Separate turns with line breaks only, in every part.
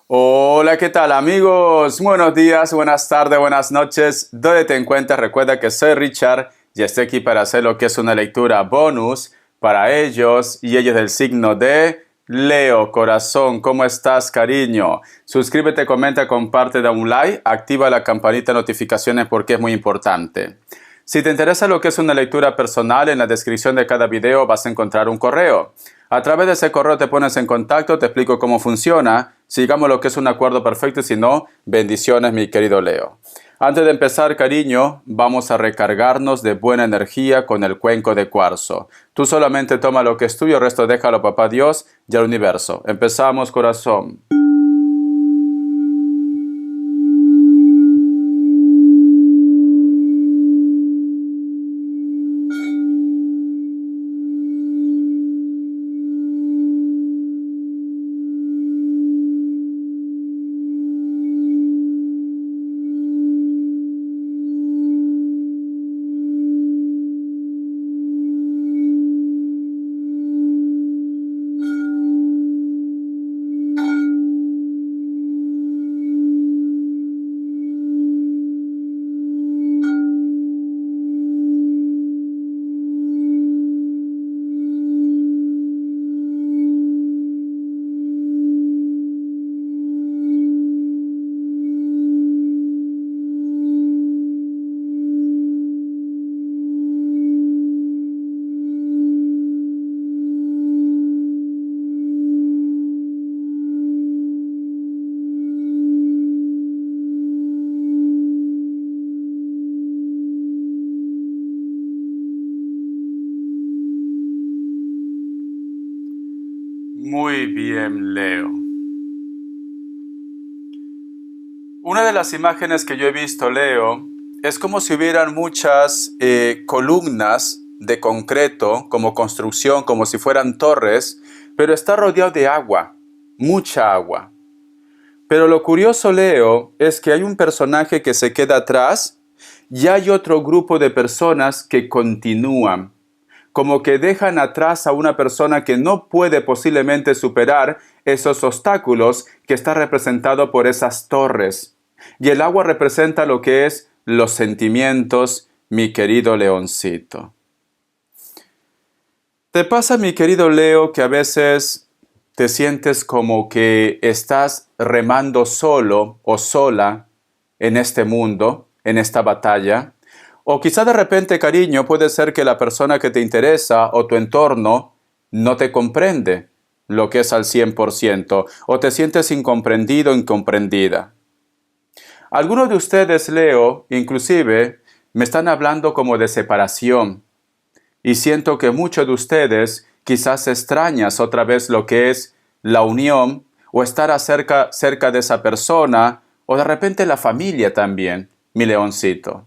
Hola, ¿qué tal amigos? Buenos días, buenas tardes, buenas noches. ¿Dónde te encuentras? Recuerda que soy Richard y estoy aquí para hacer lo que es una lectura bonus para ellos y ellos del signo de Leo. Corazón, ¿cómo estás, cariño? Suscríbete, comenta, comparte, da un like, activa la campanita de notificaciones porque es muy importante. Si te interesa lo que es una lectura personal, en la descripción de cada video vas a encontrar un correo. A través de ese correo te pones en contacto, te explico cómo funciona, sigamos lo que es un acuerdo perfecto y si no, bendiciones mi querido Leo. Antes de empezar, cariño, vamos a recargarnos de buena energía con el cuenco de cuarzo. Tú solamente toma lo que es tuyo, el resto déjalo papá Dios y al universo. Empezamos, corazón. Muy bien, Leo. Una de las imágenes que yo he visto, Leo, es como si hubieran muchas columnas de concreto, como construcción, como si fueran torres, pero está rodeado de agua, mucha agua. Pero lo curioso, Leo, es que hay un personaje que se queda atrás y hay otro grupo de personas que continúan, como que dejan atrás a una persona que no puede posiblemente superar esos obstáculos que está representado por esas torres. Y el agua representa lo que es los sentimientos, mi querido leoncito. ¿Te pasa, mi querido Leo, que a veces te sientes como que estás remando solo o sola en este mundo, en esta batalla? O quizá de repente, cariño, puede ser que la persona que te interesa o tu entorno no te comprende lo que es al 100%, o te sientes incomprendido o incomprendida. Algunos de ustedes, Leo, inclusive, me están hablando como de separación. Y siento que muchos de ustedes quizás extrañas otra vez lo que es la unión o estar cerca de esa persona o de repente la familia también, mi leoncito.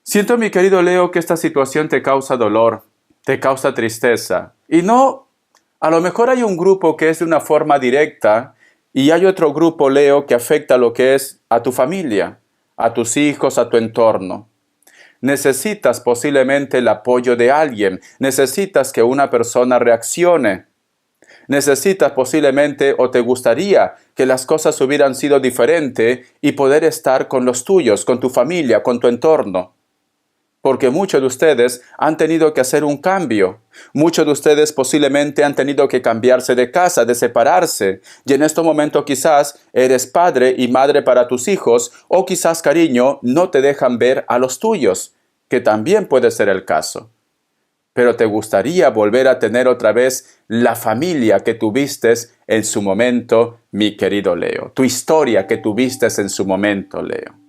Siento, mi querido Leo, que esta situación te causa dolor, te causa tristeza. Y no, a lo mejor hay un grupo que es de una forma directa y hay otro grupo, Leo, que afecta lo que es a tu familia, a tus hijos, a tu entorno. Necesitas posiblemente el apoyo de alguien, necesitas que una persona reaccione, necesitas posiblemente o te gustaría que las cosas hubieran sido diferentes y poder estar con los tuyos, con tu familia, con tu entorno. Porque muchos de ustedes han tenido que hacer un cambio. Muchos de ustedes posiblemente han tenido que cambiarse de casa, de separarse. Y en este momento quizás eres padre y madre para tus hijos, o quizás, cariño, no te dejan ver a los tuyos, que también puede ser el caso. Pero te gustaría volver a tener otra vez la familia que tuviste en su momento, mi querido Leo. Tu historia que tuviste en su momento, Leo.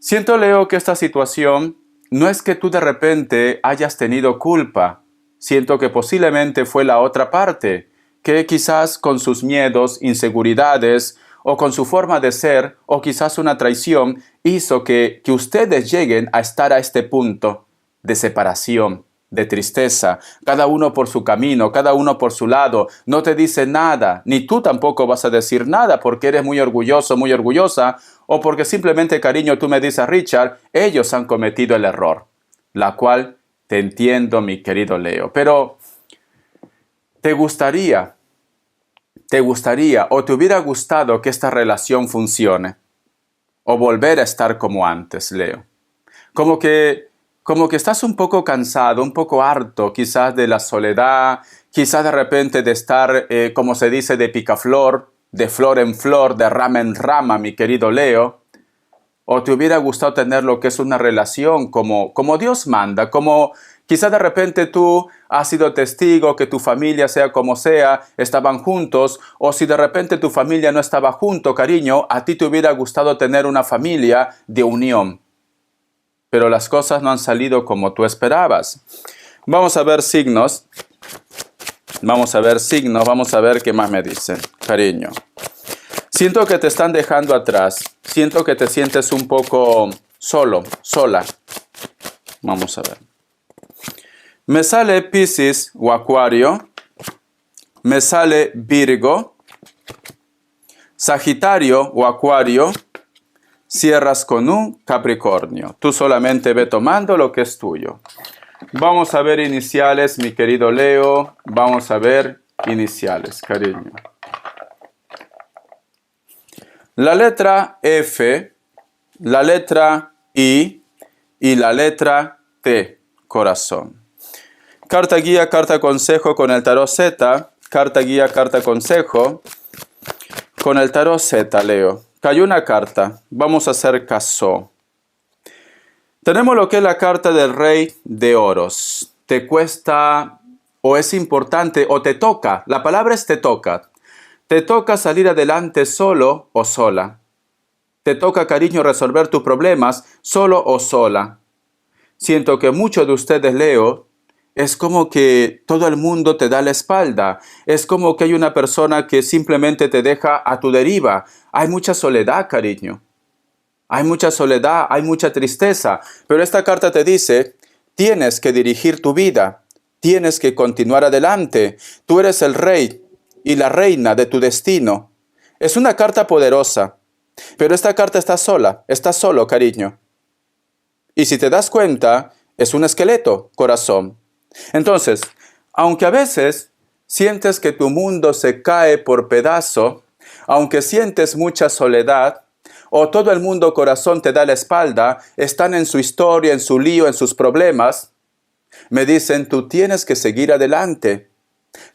Siento, Leo, que esta situación no es que tú de repente hayas tenido culpa. Siento que posiblemente fue la otra parte, que quizás con sus miedos, inseguridades, o con su forma de ser, o quizás una traición, hizo que ustedes lleguen a estar a este punto de separación, de tristeza, cada uno por su camino, cada uno por su lado, no te dice nada, ni tú tampoco vas a decir nada porque eres muy orgulloso, muy orgullosa, o porque simplemente, cariño, tú me dices, Richard, ellos han cometido el error, la cual te entiendo, mi querido Leo, pero ¿te gustaría te gustaría o te hubiera gustado que esta relación funcione? O volver a estar como antes, Leo. Como que estás un poco cansado, un poco harto quizás de la soledad, quizás de repente de estar, como se dice, de picaflor, de flor en flor, de rama en rama, mi querido Leo. O te hubiera gustado tener lo que es una relación como Dios manda, como quizás de repente tú has sido testigo que tu familia, sea como sea, estaban juntos, o si de repente tu familia no estaba junto, cariño, a ti te hubiera gustado tener una familia de unión. Pero las cosas no han salido como tú esperabas. Vamos a ver signos. Vamos a ver qué más me dicen, cariño. Siento que te están dejando atrás. Siento que te sientes un poco solo, sola. Vamos a ver. Me sale Piscis o Acuario. Me sale Virgo. Sagitario o Acuario. Cierras con un Capricornio. Tú solamente ve tomando lo que es tuyo. Vamos a ver iniciales, mi querido Leo. Vamos a ver iniciales, cariño. La letra F, la letra I y la letra T, corazón. Carta guía, carta consejo con el tarot Z. Carta guía, carta consejo con el tarot Z, Leo. Cayó una carta. Vamos a hacer caso. Tenemos lo que es la carta del Rey de Oros. Te cuesta o es importante o te toca. La palabra es te toca. Te toca salir adelante solo o sola. Te toca, cariño, resolver tus problemas solo o sola. Siento que muchos de ustedes, Leo, es como que todo el mundo te da la espalda. Es como que hay una persona que simplemente te deja a tu deriva. Hay mucha soledad, cariño. Hay mucha soledad, hay mucha tristeza. Pero esta carta te dice, tienes que dirigir tu vida. Tienes que continuar adelante. Tú eres el rey y la reina de tu destino. Es una carta poderosa, pero esta carta está sola, está solo, cariño. Y si te das cuenta, es un esqueleto, corazón. Entonces, aunque a veces sientes que tu mundo se cae por pedazo, aunque sientes mucha soledad, o todo el mundo, corazón, te da la espalda, están en su historia, en su lío, en sus problemas, me dicen, tú tienes que seguir adelante.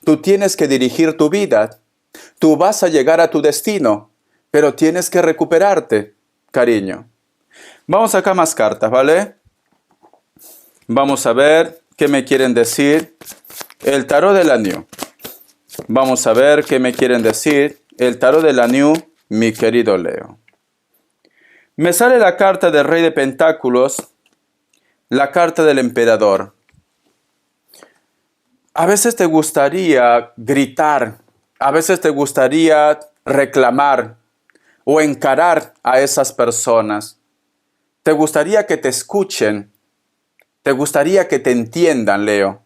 Tú tienes que dirigir tu vida. Tú vas a llegar a tu destino, pero tienes que recuperarte, cariño. Vamos acá más cartas, ¿vale? Vamos a ver qué me quieren decir el tarot de la New. Vamos a ver qué me quieren decir el tarot de la New, mi querido Leo. Me sale la carta del Rey de Pentáculos, la carta del Emperador. A veces te gustaría gritar, a veces te gustaría reclamar o encarar a esas personas. Te gustaría que te escuchen, te gustaría que te entiendan, Leo.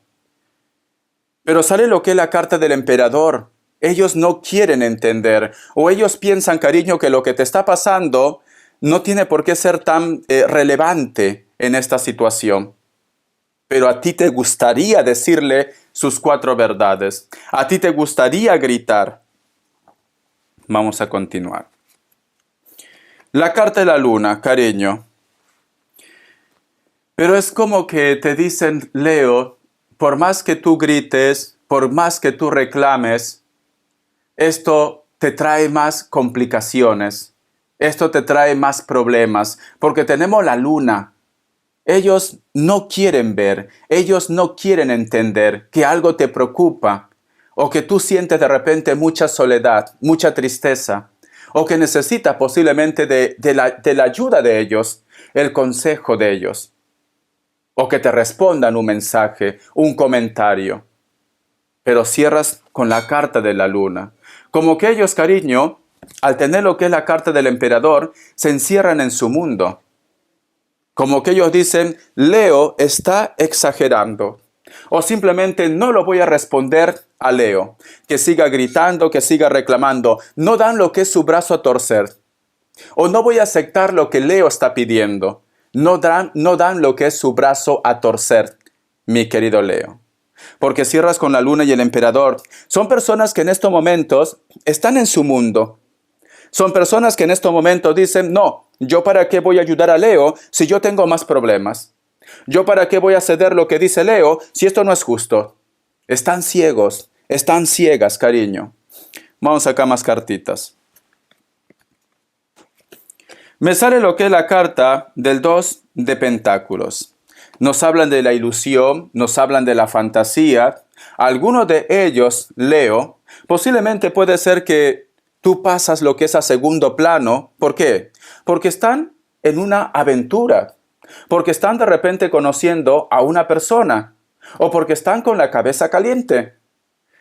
Pero sale lo que es la carta del Emperador. Ellos no quieren entender o ellos piensan, cariño, que lo que te está pasando no tiene por qué ser tan relevante en esta situación. Pero a ti te gustaría decirle sus 4 verdades. A ti te gustaría gritar. Vamos a continuar. La carta de la luna, cariño. Pero es como que te dicen, Leo, por más que tú grites, por más que tú reclames, esto te trae más complicaciones. Esto te trae más problemas, porque tenemos la luna. Ellos no quieren ver, ellos no quieren entender que algo te preocupa, o que tú sientes de repente mucha soledad, mucha tristeza, o que necesitas posiblemente de la ayuda de ellos, el consejo de ellos, o que te respondan un mensaje, un comentario. Pero cierras con la carta de la luna. Como que ellos, cariño, al tener lo que es la carta del Emperador, se encierran en su mundo. Como que ellos dicen, Leo está exagerando. O simplemente no lo voy a responder a Leo. Que siga gritando, que siga reclamando. No dan lo que es su brazo a torcer. O no voy a aceptar lo que Leo está pidiendo. No dan lo que es su brazo a torcer, mi querido Leo. porque cierras con la luna y el emperador. Son personas que en estos momentos están en su mundo. Son personas que en estos momentos dicen, no, ¿yo para qué voy a ayudar a Leo si yo tengo más problemas? ¿Yo para qué voy a ceder lo que dice Leo si esto no es justo? Están ciegos, están ciegas, cariño. Vamos acá más cartitas. Me sale lo que es la carta del 2 de pentáculos. Nos hablan de la ilusión, nos hablan de la fantasía. Algunos de ellos, Leo, posiblemente puede ser que tú pasas lo que es a segundo plano. ¿Por qué? Porque están en una aventura. Porque están de repente conociendo a una persona. O porque están con la cabeza caliente.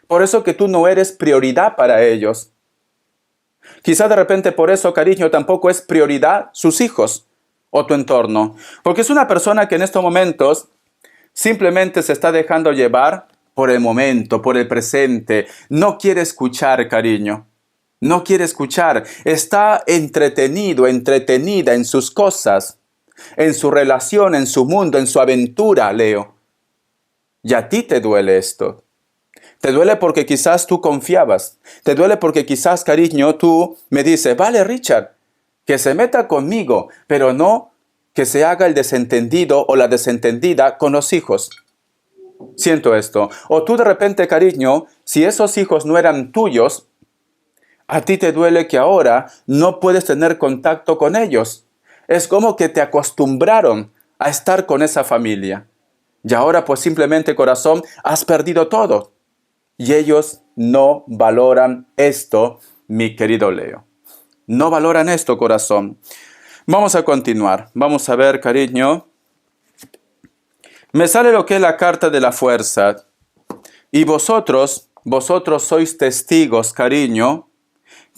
Por eso que tú no eres prioridad para ellos. Quizá de repente por eso, cariño, tampoco es prioridad sus hijos o tu entorno. Porque es una persona que en estos momentos simplemente se está dejando llevar por el momento, por el presente. No quiere escuchar, cariño. No quiere escuchar. Está entretenido, entretenida en sus cosas, en su relación, en su mundo, en su aventura, Leo. Y a ti te duele esto. Te duele porque quizás tú confiabas. Te duele porque quizás, cariño, tú me dices, vale, Richard, que se meta conmigo, pero no que se haga el desentendido o la desentendida con los hijos. Siento esto. O tú de repente, cariño, si esos hijos no eran tuyos, a ti te duele que ahora no puedes tener contacto con ellos. Es como que te acostumbraron a estar con esa familia. Y ahora pues simplemente, corazón, has perdido todo. Y ellos no valoran esto, mi querido Leo. No valoran esto, corazón. Vamos a continuar. Vamos a ver, cariño. Me sale lo que es la carta de la fuerza. Y vosotros sois testigos, cariño,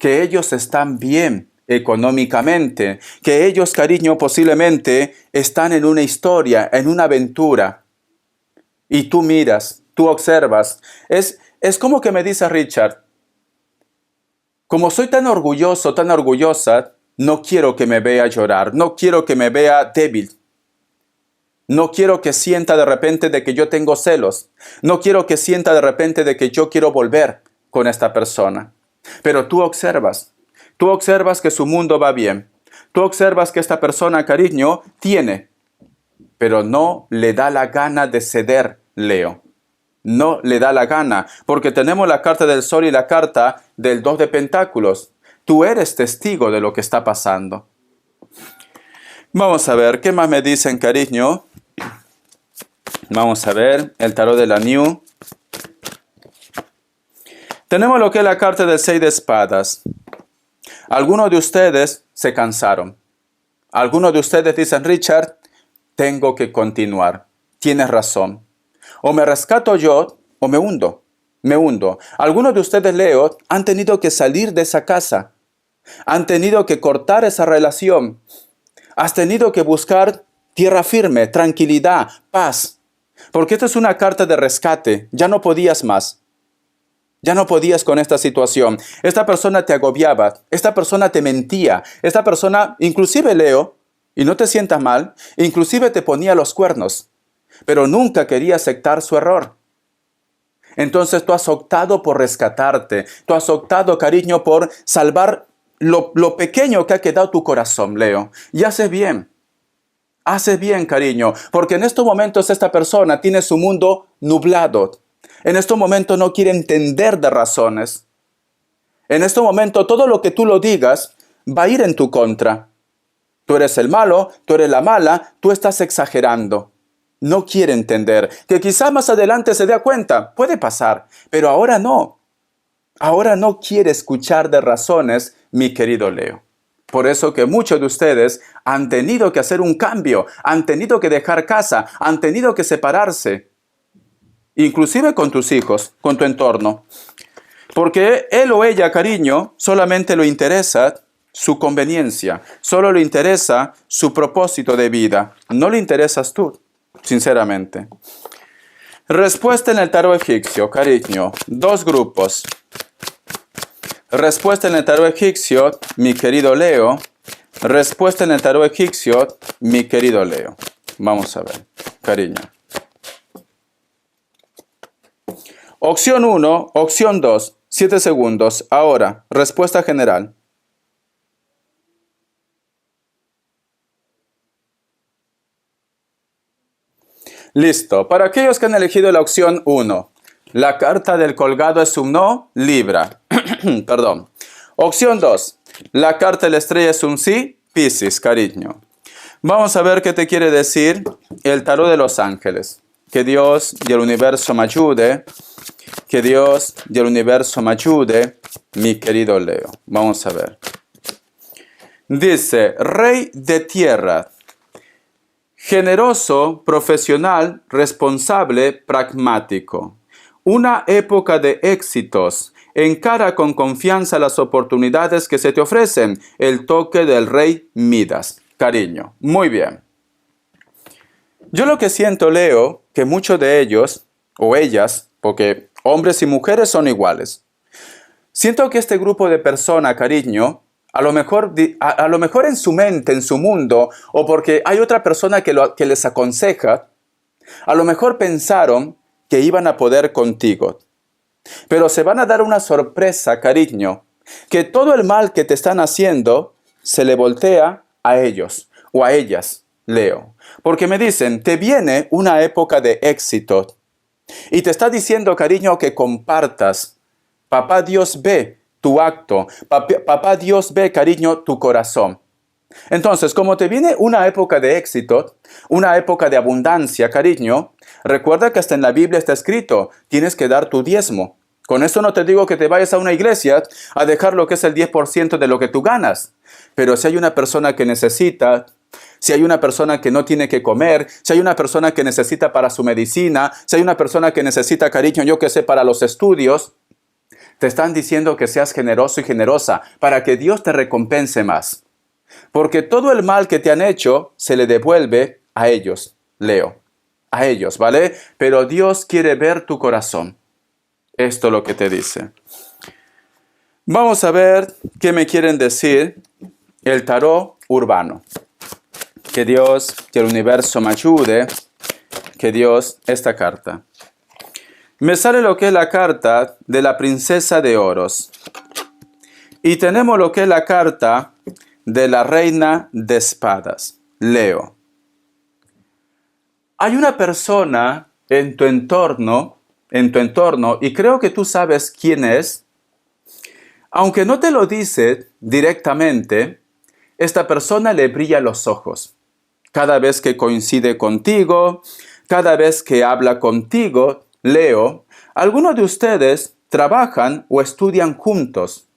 que ellos están bien económicamente. Que ellos, cariño, posiblemente están en una historia, en una aventura. Y tú miras, tú observas. Es como que me dice Richard, como soy tan orgulloso, tan orgullosa, no quiero que me vea llorar, no quiero que me vea débil. No quiero que sienta de repente de que yo tengo celos. No quiero que sienta de repente de que yo quiero volver con esta persona. Pero tú observas que su mundo va bien. Tú observas que esta persona, cariño, tiene, pero no le da la gana de ceder, Leo. No le da la gana, porque tenemos la carta del sol y la carta del 2 de pentáculos. Tú eres testigo de lo que está pasando. Vamos a ver, ¿qué más me dicen, cariño? Vamos a ver, el tarot de la New. Tenemos lo que es la carta del 6 de espadas. Algunos de ustedes se cansaron. Algunos de ustedes dicen, Richard, tengo que continuar. Tienes razón. O me rescato yo o me hundo. Me hundo. Algunos de ustedes, Leo, han tenido que salir de esa casa. Han tenido que cortar esa relación. Has tenido que buscar tierra firme, tranquilidad, paz. Porque esta es una carta de rescate. Ya no podías más. Ya no podías con esta situación. Esta persona te agobiaba. Esta persona te mentía. Esta persona, inclusive, Leo, y no te sientas mal, inclusive te ponía los cuernos. Pero nunca quería aceptar su error. Entonces tú has optado por rescatarte. Tú has optado, cariño, por salvar lo pequeño que ha quedado tu corazón, Leo. Y haces bien. Haces bien, cariño. Porque en estos momentos esta persona tiene su mundo nublado. En estos momentos no quiere entender de razones. En este momento todo lo que tú lo digas va a ir en tu contra. Tú eres el malo, tú eres la mala, tú estás exagerando. No quiere entender. Que quizá más adelante se dé cuenta. Puede pasar. Pero ahora no. Ahora no quiere escuchar de razones, mi querido Leo. Por eso que muchos de ustedes han tenido que hacer un cambio. Han tenido que dejar casa. Han tenido que separarse. Inclusive con tus hijos, con tu entorno. Porque él o ella, cariño, solamente le interesa su conveniencia. Solo le interesa su propósito de vida. No le interesas tú. Sinceramente. Respuesta en el tarot egipcio, cariño. 2 grupos. Respuesta en el tarot egipcio, mi querido Leo. Respuesta en el tarot egipcio, mi querido Leo. Vamos a ver, cariño. Opción 1, opción 2, 7 segundos. Ahora, respuesta general. Listo. Para aquellos que han elegido la opción 1, la carta del colgado es un no, Libra. Perdón. Opción 2, la carta de la estrella es un sí, Piscis, cariño. Vamos a ver qué te quiere decir el tarot de los ángeles. Que Dios y el universo me ayude. Que Dios y el universo me ayude, mi querido Leo. Vamos a ver. Dice, Rey de tierra. Generoso, profesional, responsable, pragmático. Una época de éxitos. Encara con confianza las oportunidades que se te ofrecen. El toque del rey Midas. Cariño. Muy bien. Yo lo que siento, Leo, que muchos de ellos, o ellas, porque hombres y mujeres son iguales. Siento que este grupo de personas, cariño, a lo mejor en su mente, en su mundo, o porque hay otra persona que les aconseja, a lo mejor pensaron que iban a poder contigo. Pero se van a dar una sorpresa, cariño, que todo el mal que te están haciendo se le voltea a ellos o a ellas, Leo. Porque me dicen, te viene una época de éxito y te está diciendo, cariño, que compartas. Papá Dios ve tu acto. Papá Dios ve, cariño, tu corazón. Entonces, como te viene una época de éxito, una época de abundancia, cariño, recuerda que hasta en la Biblia está escrito, tienes que dar tu diezmo. Con esto no te digo que te vayas a una iglesia a dejar lo que es el 10% de lo que tú ganas. Pero si hay una persona que necesita, si hay una persona que no tiene que comer, si hay una persona que necesita para su medicina, si hay una persona que necesita, cariño, yo que sé, para los estudios, te están diciendo que seas generoso y generosa para que Dios te recompense más. Porque todo el mal que te han hecho se le devuelve a ellos, Leo. A ellos, ¿vale? Pero Dios quiere ver tu corazón. Esto es lo que te dice. Vamos a ver qué me quieren decir el tarot urbano. Que Dios y el universo me ayude. Que Dios, esta carta. Me sale lo que es la carta de la princesa de oros. Y tenemos lo que es la carta de la reina de espadas. Leo. Hay una persona en tu entorno, y creo que tú sabes quién es. Aunque no te lo dice directamente, esta persona le brilla los ojos. Cada vez que coincide contigo, cada vez que habla contigo, Leo, algunos de ustedes trabajan o estudian juntos.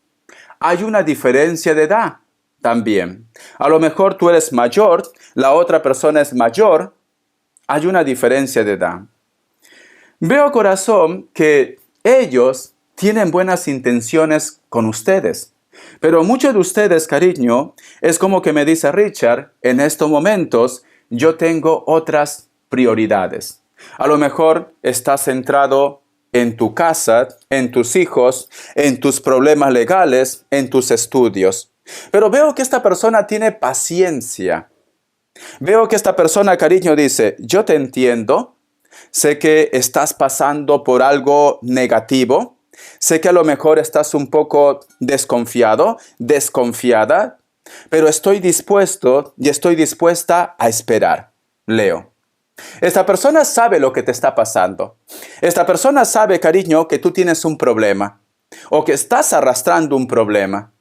Hay una diferencia de edad también. A lo mejor tú eres mayor, la otra persona es mayor. Hay una diferencia de edad. Veo, corazón, que ellos tienen buenas intenciones con ustedes. Pero muchos de ustedes, cariño, es como que me dice Richard, en estos momentos yo tengo otras prioridades. A lo mejor estás centrado en tu casa, en tus hijos, en tus problemas legales, en tus estudios. Pero veo que esta persona tiene paciencia. Veo que esta persona, cariño, dice, yo te entiendo, sé que estás pasando por algo negativo, sé que a lo mejor estás un poco desconfiado, desconfiada, pero estoy dispuesto y estoy dispuesta a esperar, Leo. Esta persona sabe lo que te está pasando. Esta persona sabe, cariño, que tú tienes un problema o que estás arrastrando un problema,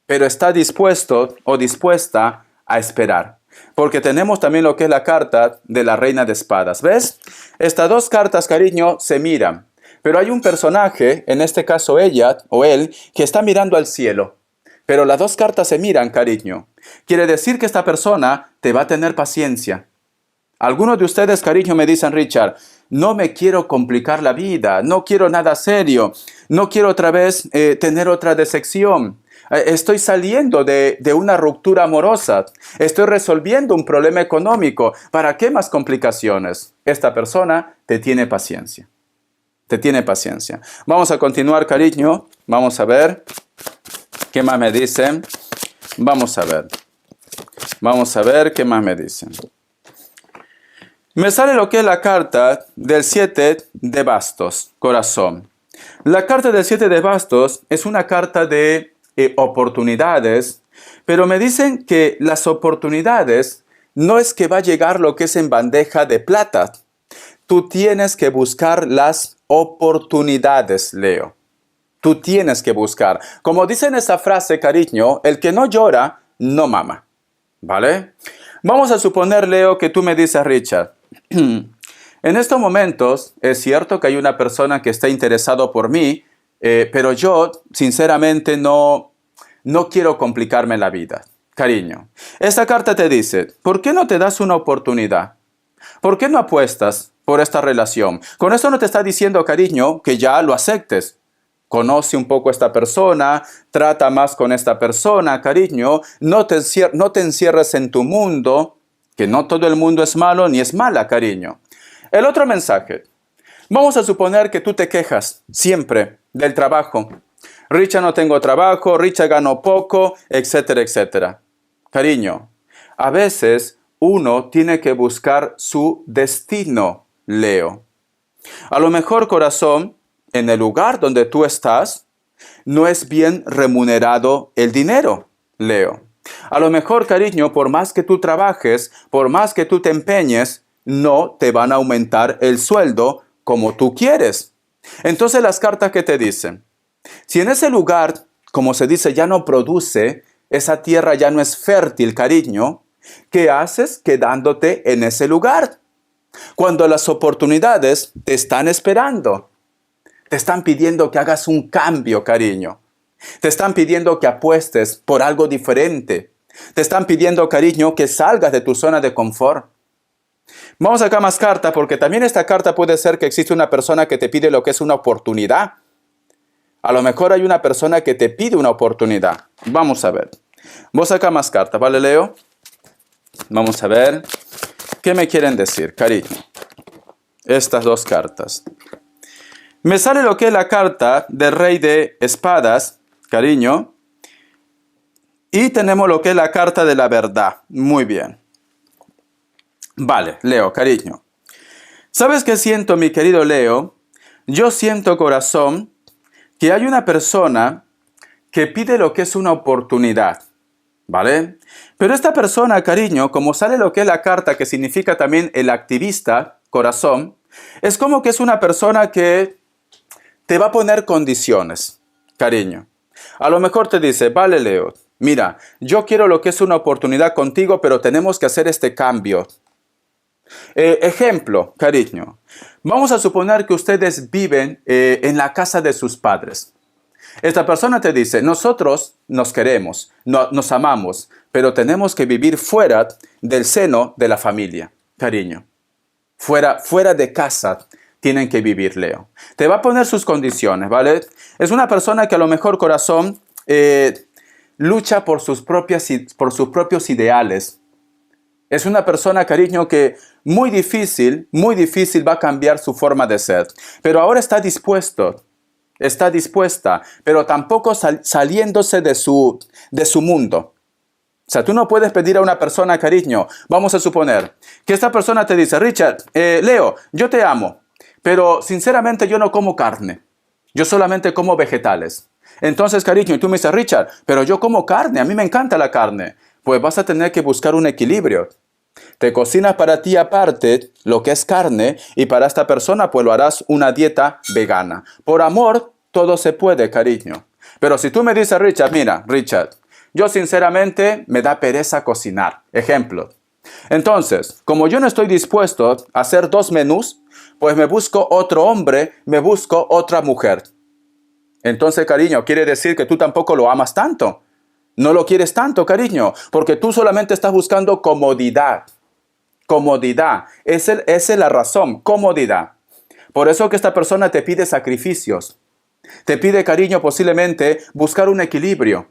pero está dispuesto o dispuesta a esperar. Porque tenemos también lo que es la carta de la reina de espadas. ¿Ves? Estas dos cartas, cariño, se miran. Pero hay un personaje, en este caso ella o él, que está mirando al cielo. Pero las dos cartas se miran, cariño. Quiere decir que esta persona te va a tener paciencia. Algunos de ustedes, cariño, me dicen, Richard, no me quiero complicar la vida, no quiero nada serio, no quiero otra vez tener otra decepción. Estoy saliendo de una ruptura amorosa, estoy resolviendo un problema económico. ¿Para qué más complicaciones? Esta persona te tiene paciencia. Te tiene paciencia. Vamos a continuar, cariño. Vamos a ver qué más me dicen. Vamos a ver. Vamos a ver qué más me dicen. Me sale lo que es la carta del 7 de bastos, corazón. La carta del 7 de bastos es una carta de oportunidades, pero me dicen que las oportunidades no es que va a llegar lo que es en bandeja de plata. Tú tienes que buscar las oportunidades, Leo. Tú tienes que buscar. Como dice en esa frase, cariño, el que no llora, no mama. ¿Vale? Vamos a suponer, Leo, que tú me dices, Richard, en estos momentos es cierto que hay una persona que está interesado por mí, pero yo, sinceramente, no quiero complicarme la vida. Cariño, esta carta te dice, ¿por qué no te das una oportunidad? ¿Por qué no apuestas por esta relación? Con esto no te está diciendo, cariño, que ya lo aceptes. Conoce un poco a esta persona, trata más con esta persona, cariño. No te encierres en tu mundo, que no todo el mundo es malo ni es mala, cariño. El otro mensaje. Vamos a suponer que tú te quejas siempre del trabajo. Richard, no tengo trabajo, Richard gano poco, etcétera, etcétera. Cariño, a veces uno tiene que buscar su destino, Leo. A lo mejor, corazón, en el lugar donde tú estás, no es bien remunerado el dinero, Leo. A lo mejor, cariño, por más que tú trabajes, por más que tú te empeñes, no te van a aumentar el sueldo como tú quieres. Entonces las cartas que te dicen, si en ese lugar, como se dice, ya no produce, esa tierra ya no es fértil, cariño, ¿qué haces quedándote en ese lugar? Cuando las oportunidades te están esperando, te están pidiendo que hagas un cambio, cariño. Te están pidiendo que apuestes por algo diferente. Te están pidiendo, cariño, que salgas de tu zona de confort. Vamos acá más carta, porque también esta carta puede ser que existe una persona que te pide lo que es una oportunidad. A lo mejor hay una persona que te pide una oportunidad. Vamos a ver. Vos acá más carta, ¿vale, Leo? Vamos a ver. ¿Qué me quieren decir, cariño? Estas dos cartas. Me sale lo que es la carta del rey de espadas, cariño. Y tenemos lo que es la carta de la verdad. Muy bien. Vale, Leo, cariño. ¿Sabes qué siento, mi querido Leo? Yo siento, corazón, que hay una persona que pide lo que es una oportunidad. ¿Vale? Pero esta persona, cariño, como sale lo que es la carta, que significa también el activista, corazón, es como que es una persona que te va a poner condiciones, cariño. A lo mejor te dice, vale, Leo, mira, yo quiero lo que es una oportunidad contigo, pero tenemos que hacer este cambio. Ejemplo, cariño. Vamos a suponer que ustedes viven en la casa de sus padres. Esta persona te dice, nosotros nos queremos, nos amamos, pero tenemos que vivir fuera del seno de la familia, cariño. Fuera de casa tienen que vivir, Leo. Te va a poner sus condiciones, ¿vale? Es una persona que a lo mejor, corazón, lucha por sus propios ideales. Es una persona, cariño, que muy difícil va a cambiar su forma de ser. Pero ahora está dispuesta, pero tampoco saliéndose de su mundo. O sea, tú no puedes pedir a una persona, cariño, vamos a suponer, que esta persona te dice, Richard, Leo, yo te amo, pero sinceramente yo no como carne, yo solamente como vegetales. Entonces, cariño, y tú me dices, Richard, pero yo como carne, a mí me encanta la carne. Pues vas a tener que buscar un equilibrio. Te cocinas para ti aparte lo que es carne y para esta persona pues lo harás una dieta vegana. Por amor todo se puede, cariño. Pero si tú me dices, Richard, mira, Richard, yo sinceramente me da pereza cocinar. Ejemplo. Entonces, como yo no estoy dispuesto a hacer 2 menús, pues me busco otro hombre, me busco otra mujer. Entonces, cariño, quiere decir que tú tampoco lo amas tanto. No lo quieres tanto, cariño, porque tú solamente estás buscando comodidad. Comodidad. Esa es la razón, comodidad. Por eso que esta persona te pide sacrificios. Te pide, cariño, posiblemente buscar un equilibrio,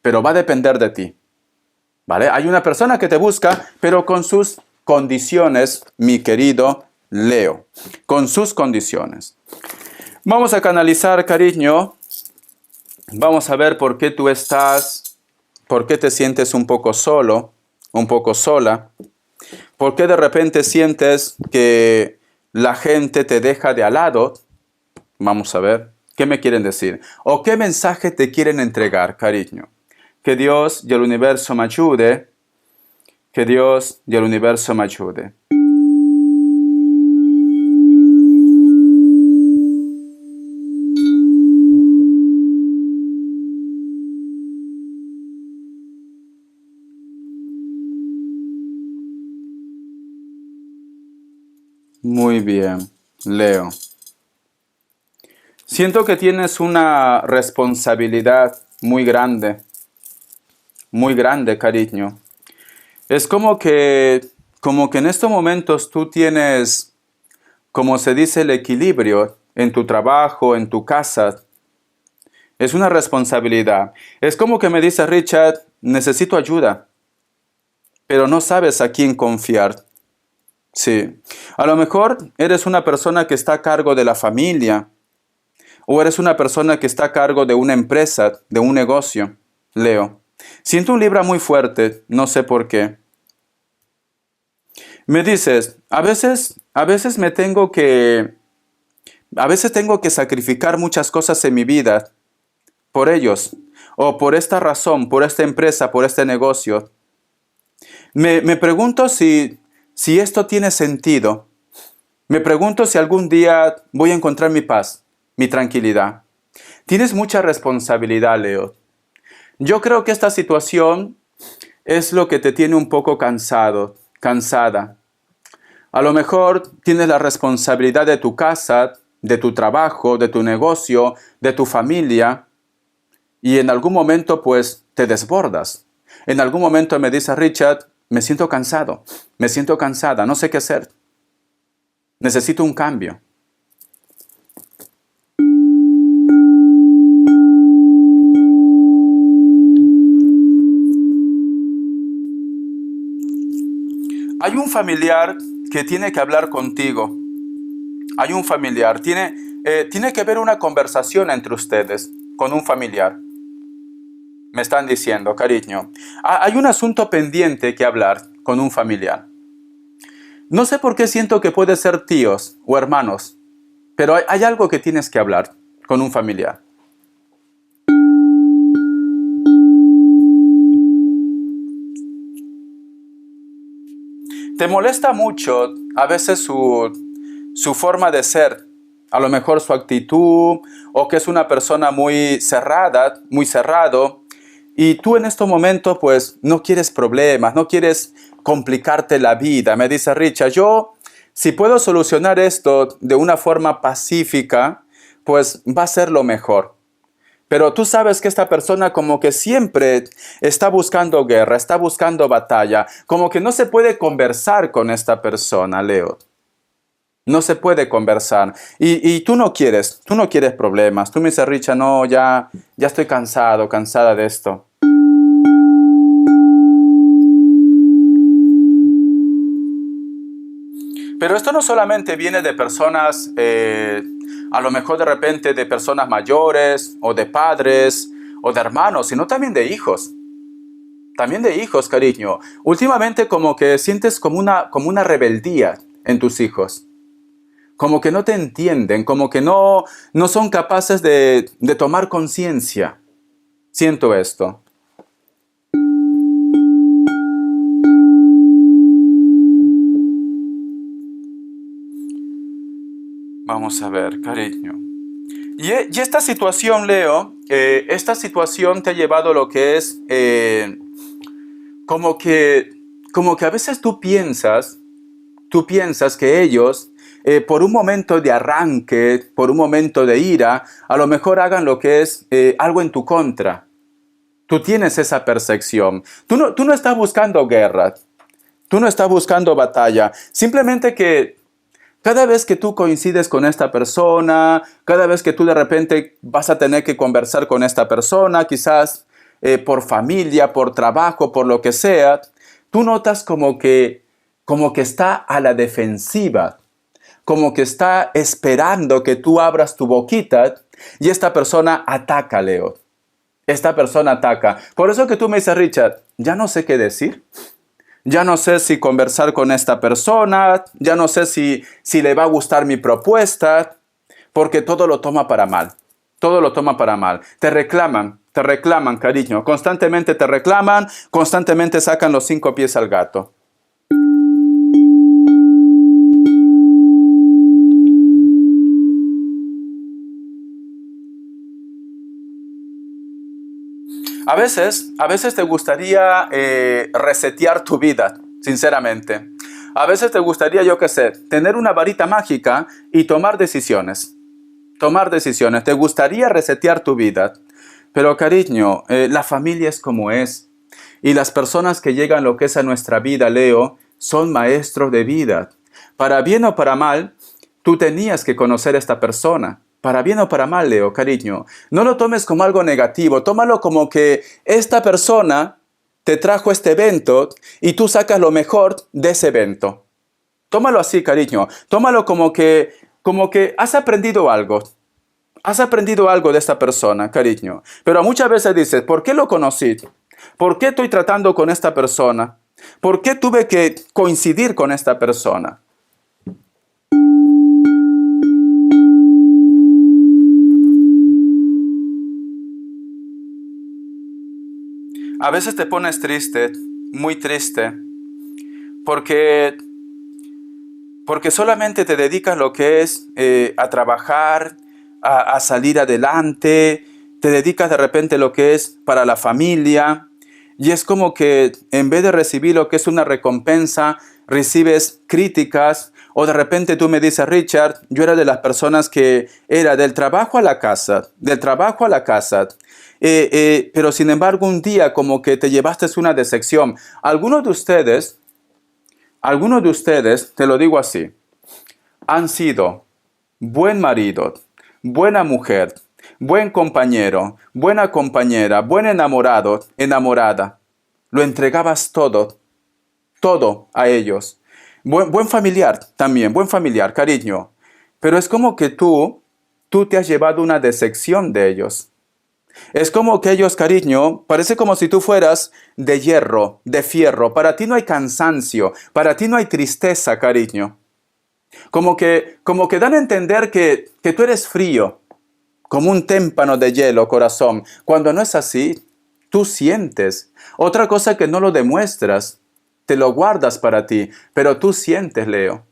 pero va a depender de ti. ¿Vale? Hay una persona que te busca, pero con sus condiciones, mi querido Leo. Con sus condiciones. Vamos a canalizar, cariño. Vamos a ver por qué por qué te sientes un poco solo, un poco sola. ¿Por qué de repente sientes que la gente te deja de al lado? Vamos a ver, ¿qué me quieren decir? ¿O qué mensaje te quieren entregar, cariño? Que Dios y el universo me ayude. Que Dios y el universo me ayude. Muy bien, Leo. Siento que tienes una responsabilidad muy grande, cariño. Es como que en estos momentos tú tienes, como se dice, el equilibrio en tu trabajo, en tu casa. Es una responsabilidad. Es como que me dice Richard, necesito ayuda, pero no sabes a quién confiar. Sí. A lo mejor eres una persona que está a cargo de la familia, o eres una persona que está a cargo de una empresa, de un negocio, Leo. Siento un Libra muy fuerte, no sé por qué. Me dices, a veces tengo que sacrificar muchas cosas en mi vida por ellos, o por esta razón, por esta empresa, por este negocio. Me pregunto si esto tiene sentido. Me pregunto si algún día voy a encontrar mi paz, mi tranquilidad. Tienes mucha responsabilidad, Leo. Yo creo que esta situación es lo que te tiene un poco cansado, cansada. A lo mejor tienes la responsabilidad de tu casa, de tu trabajo, de tu negocio, de tu familia, y en algún momento pues te desbordas. En algún momento me dice Richard, me siento cansado, me siento cansada, no sé qué hacer. Necesito un cambio. Hay un familiar que tiene que hablar contigo. Hay un familiar. Tiene que haber una conversación entre ustedes con un familiar. Me están diciendo, cariño. Hay un asunto pendiente que hablar con un familiar. No sé por qué siento que puede ser tíos o hermanos, pero hay algo que tienes que hablar con un familiar. Te molesta mucho a veces su forma de ser, a lo mejor su actitud, o que es una persona muy cerrada, muy cerrado, y tú en estos momentos pues no quieres problemas, no quieres complicarte la vida. Me dice Richard, yo si puedo solucionar esto de una forma pacífica, pues va a ser lo mejor. Pero tú sabes que esta persona como que siempre está buscando guerra, está buscando batalla, como que no se puede conversar con esta persona, Leo. No se puede conversar. Y tú no quieres problemas. Tú me dices, Richa, no, ya estoy cansado, cansada de esto. Pero esto no solamente viene de personas, a lo mejor de repente de personas mayores, o de padres, o de hermanos, sino también de hijos. También de hijos, cariño. Últimamente como que sientes como una rebeldía en tus hijos. Como que no te entienden, como que no son capaces de tomar conciencia. Siento esto. Vamos a ver, cariño. Y esta situación, Leo, esta situación te ha llevado a lo que es como que a veces tú piensas que ellos, por un momento de arranque, por un momento de ira, a lo mejor hagan lo que es algo en tu contra. Tú tienes esa percepción. Tú no estás buscando guerra. Tú no estás buscando batalla. Simplemente que cada vez que tú coincides con esta persona, cada vez que tú de repente vas a tener que conversar con esta persona, quizás por familia, por trabajo, por lo que sea, tú notas como que está a la defensiva, como que está esperando que tú abras tu boquita y esta persona ataca, Leo. Esta persona ataca. Por eso que tú me dices, Richard, ya no sé qué decir. Ya no sé si conversar con esta persona, ya no sé si le va a gustar mi propuesta, porque todo lo toma para mal. Todo lo toma para mal. Te reclaman, cariño. Constantemente te reclaman, constantemente sacan los 5 pies al gato. A veces te gustaría resetear tu vida, sinceramente. A veces te gustaría, yo qué sé, tener una varita mágica y tomar decisiones. Tomar decisiones. Te gustaría resetear tu vida. Pero cariño, la familia es como es. Y las personas que llegan lo que es a nuestra vida, Leo, son maestros de vida. Para bien o para mal, tú tenías que conocer a esta persona. Para bien o para mal, Leo, cariño. No lo tomes como algo negativo. Tómalo como que esta persona te trajo este evento y tú sacas lo mejor de ese evento. Tómalo así, cariño. Tómalo como que has aprendido algo. Has aprendido algo de esta persona, cariño. Pero muchas veces dices, ¿por qué lo conocí? ¿Por qué estoy tratando con esta persona? ¿Por qué tuve que coincidir con esta persona? A veces te pones triste, muy triste, porque, porque solamente te dedicas lo que es a trabajar, a salir adelante, te dedicas de repente lo que es para la familia, y es como que en vez de recibir lo que es una recompensa, recibes críticas, o de repente tú me dices, Richard, yo era de las personas que era del trabajo a la casa, del trabajo a la casa, pero sin embargo un día como que te llevaste una decepción. Algunos de ustedes, te lo digo así, han sido buen marido, buena mujer, buen compañero, buena compañera, buen enamorado, enamorada. Lo entregabas todo, todo a ellos. Buen familiar también, buen familiar, cariño. Pero es como que tú te has llevado una decepción de ellos. Es como que ellos, cariño, parece como si tú fueras de hierro, de fierro. Para ti no hay cansancio, para ti no hay tristeza, cariño. Como que dan a entender que tú eres frío, como un témpano de hielo, corazón. Cuando no es así, tú sientes. Otra cosa que no lo demuestras, te lo guardas para ti, pero tú sientes, Leo.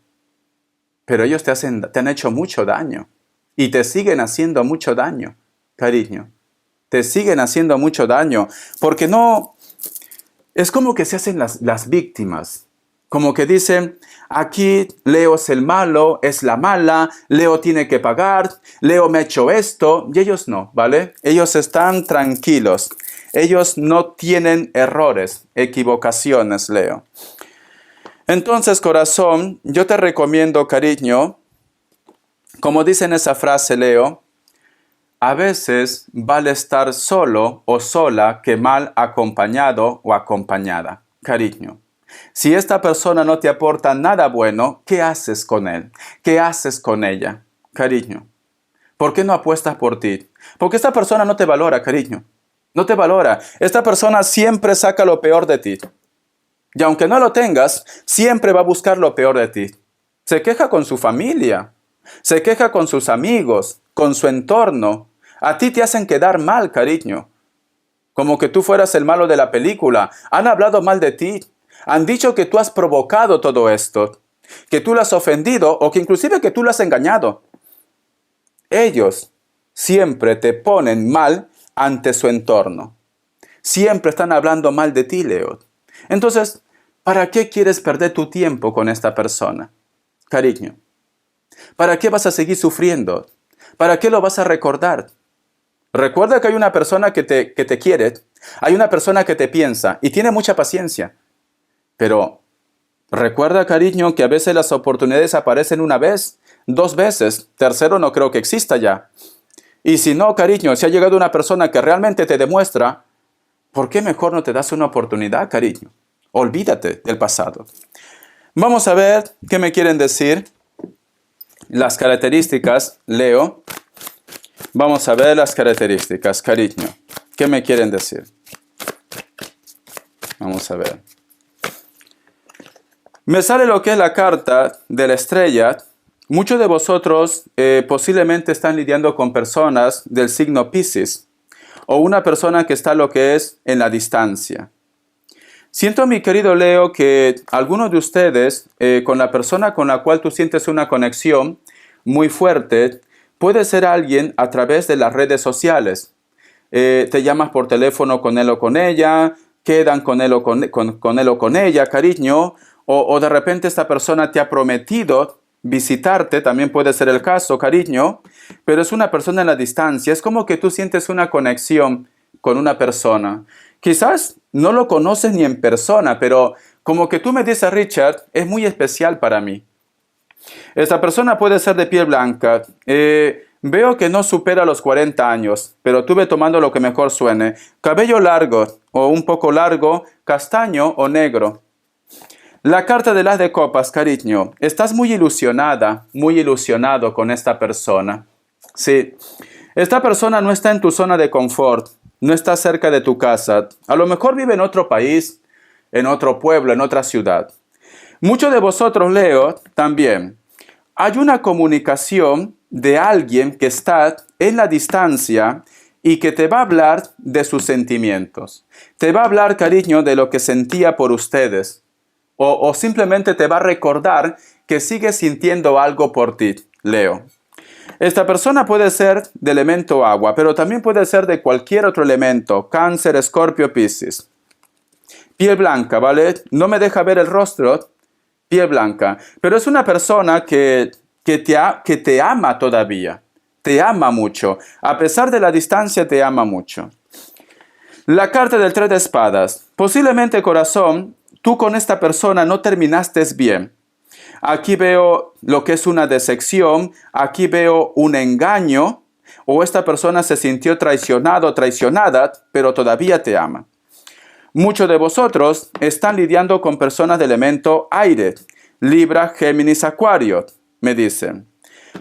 Pero ellos te han hecho mucho daño y te siguen haciendo mucho daño, cariño. Te siguen haciendo mucho daño, porque no, es como que se hacen las víctimas, como que dicen, aquí Leo es el malo, es la mala, Leo tiene que pagar, Leo me ha hecho esto, y ellos no, ¿vale? Ellos están tranquilos, ellos no tienen errores, equivocaciones, Leo. Entonces, corazón, yo te recomiendo, cariño, como dice en esa frase, Leo, a veces vale estar solo o sola que mal acompañado o acompañada. Cariño, si esta persona no te aporta nada bueno, ¿qué haces con él? ¿Qué haces con ella? Cariño, ¿por qué no apuestas por ti? Porque esta persona no te valora, cariño. No te valora. Esta persona siempre saca lo peor de ti. Y aunque no lo tengas, siempre va a buscar lo peor de ti. Se queja con su familia, se queja con sus amigos, con su entorno. A ti te hacen quedar mal, cariño. Como que tú fueras el malo de la película. Han hablado mal de ti. Han dicho que tú has provocado todo esto. Que tú lo has ofendido o que inclusive que tú lo has engañado. Ellos siempre te ponen mal ante su entorno. Siempre están hablando mal de ti, Leo. Entonces, ¿para qué quieres perder tu tiempo con esta persona? Cariño, ¿para qué vas a seguir sufriendo? ¿Para qué lo vas a recordar? Recuerda que hay una persona que te quiere, hay una persona que te piensa y tiene mucha paciencia. Pero recuerda, cariño, que a veces las oportunidades aparecen una vez, 2 veces, tercero no creo que exista ya. Y si no, cariño, si ha llegado una persona que realmente te demuestra, ¿por qué mejor no te das una oportunidad, cariño? Olvídate del pasado. Vamos a ver qué me quieren decir las características, Leo. Vamos a ver las características, cariño. ¿Qué me quieren decir? Vamos a ver. Me sale lo que es la carta de la estrella. Muchos de vosotros posiblemente están lidiando con personas del signo Piscis o una persona que está lo que es en la distancia. Siento, mi querido Leo, que algunos de ustedes, con la persona con la cual tú sientes una conexión muy fuerte, puede ser alguien a través de las redes sociales. Te llamas por teléfono con él o con ella, quedan con él o con él o con ella, cariño, o de repente esta persona te ha prometido visitarte, también puede ser el caso, cariño, pero es una persona en la distancia. Es como que tú sientes una conexión con una persona. Quizás no lo conoces ni en persona, pero como que tú me dices, Richard, es muy especial para mí. Esta persona puede ser de piel blanca. Veo que no supera los 40 años, pero tuve tomando lo que mejor suene. Cabello largo o un poco largo, castaño o negro. La carta del as de copas, cariño. Estás muy ilusionada, muy ilusionado con esta persona. Sí, esta persona no está en tu zona de confort, no está cerca de tu casa. A lo mejor vive en otro país, en otro pueblo, en otra ciudad. Muchos de vosotros, Leo, también. Hay una comunicación de alguien que está en la distancia y que te va a hablar de sus sentimientos. Te va a hablar, cariño, de lo que sentía por ustedes. O simplemente te va a recordar que sigue sintiendo algo por ti, Leo. Esta persona puede ser de elemento agua, pero también puede ser de cualquier otro elemento, Cáncer, Escorpio, Piscis. Piel blanca, ¿vale? No me deja ver el rostro, piel blanca. Pero es una persona que te ama todavía, te ama mucho. A pesar de la distancia, te ama mucho. La carta del 3 de espadas. Posiblemente, corazón, tú con esta persona no terminaste bien. Aquí veo lo que es una decepción, aquí veo un engaño, o esta persona se sintió traicionado o traicionada, pero todavía te ama. Muchos de vosotros están lidiando con personas de elemento aire, Libra, Géminis, Acuario, me dicen.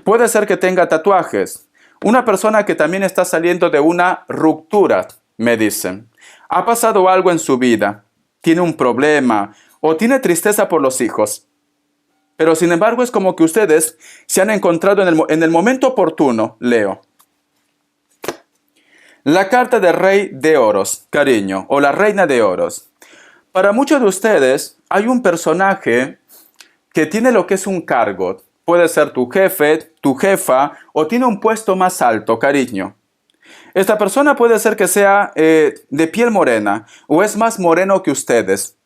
Puede ser que tenga tatuajes. Una persona que también está saliendo de una ruptura, me dicen. Ha pasado algo en su vida, tiene un problema o tiene tristeza por los hijos. Pero sin embargo es como que ustedes se han encontrado en el momento oportuno, Leo. La carta del Rey de Oros, cariño, o la Reina de Oros. Para muchos de ustedes hay un personaje que tiene lo que es un cargo. Puede ser tu jefe, tu jefa, o tiene un puesto más alto, cariño. Esta persona puede ser que sea de piel morena, o es más moreno que ustedes.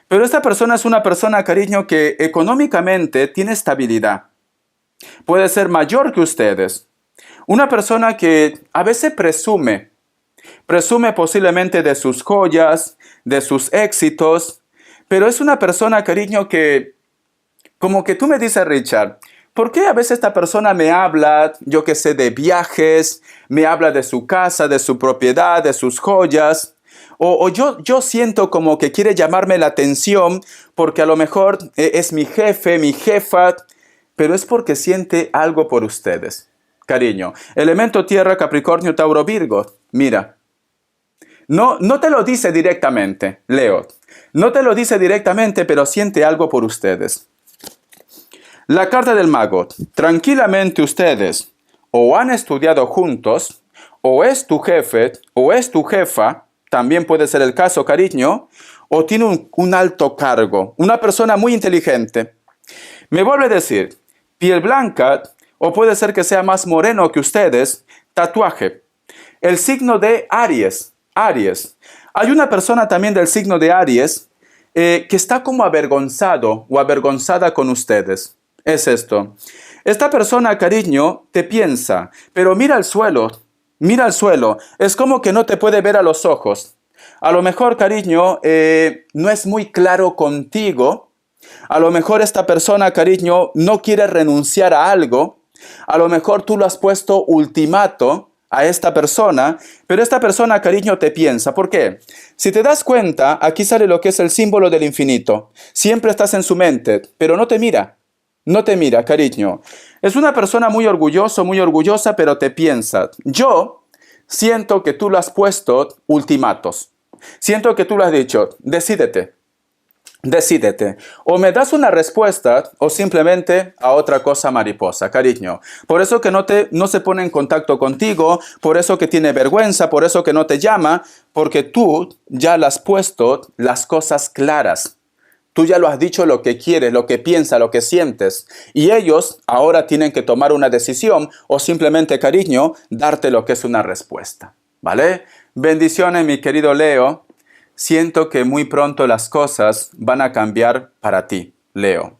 Pero esta persona es una persona, cariño, que económicamente tiene estabilidad. Puede ser mayor que ustedes. Una persona que a veces presume posiblemente de sus joyas, de sus éxitos, pero es una persona, cariño, que como que tú me dices, Richard, ¿por qué a veces esta persona me habla, yo que sé, de viajes, me habla de su casa, de su propiedad, de sus joyas? O yo siento como que quiere llamarme la atención porque a lo mejor es mi jefe, mi jefa, pero es porque siente algo por ustedes. Cariño, elemento tierra, Capricornio, Tauro, Virgo. Mira, no te lo dice directamente, Leo. No te lo dice directamente, pero siente algo por ustedes. La carta del mago. Tranquilamente ustedes o han estudiado juntos, o es tu jefe, o es tu jefa, también puede ser el caso, cariño, o tiene un alto cargo, una persona muy inteligente. Me vuelve a decir, piel blanca, o puede ser que sea más moreno que ustedes, tatuaje. El signo de Aries, Aries. Hay una persona también del signo de Aries que está como avergonzado o avergonzada con ustedes. Es esto. Esta persona, cariño, te piensa, pero mira al suelo. Mira al suelo, es como que no te puede ver a los ojos. A lo mejor, cariño, no es muy claro contigo. A lo mejor esta persona, cariño, no quiere renunciar a algo. A lo mejor tú lo has puesto ultimato a esta persona, pero esta persona, cariño, te piensa. ¿Por qué? Si te das cuenta, aquí sale lo que es el símbolo del infinito. Siempre estás en su mente, pero no te mira. No te mira, cariño. Es una persona muy orgulloso, muy orgullosa, pero te piensa. Yo siento que tú le has puesto ultimatos. Siento que tú le has dicho, decídete. Decídete, o me das una respuesta o simplemente a otra cosa mariposa, cariño. Por eso que no se pone en contacto contigo, por eso que tiene vergüenza, por eso que no te llama, porque tú ya le has puesto las cosas claras. Tú ya lo has dicho lo que quieres, lo que piensas, lo que sientes. Y ellos ahora tienen que tomar una decisión o simplemente, cariño, darte lo que es una respuesta. ¿Vale? Bendiciones, mi querido Leo. Siento que muy pronto las cosas van a cambiar para ti, Leo.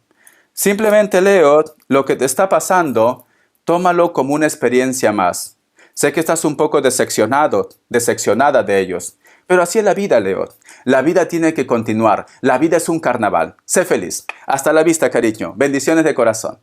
Simplemente, Leo, lo que te está pasando, tómalo como una experiencia más. Sé que estás un poco decepcionada de ellos, pero así es la vida, Leo. La vida tiene que continuar. La vida es un carnaval. Sé feliz. Hasta la vista, cariño. Bendiciones de corazón.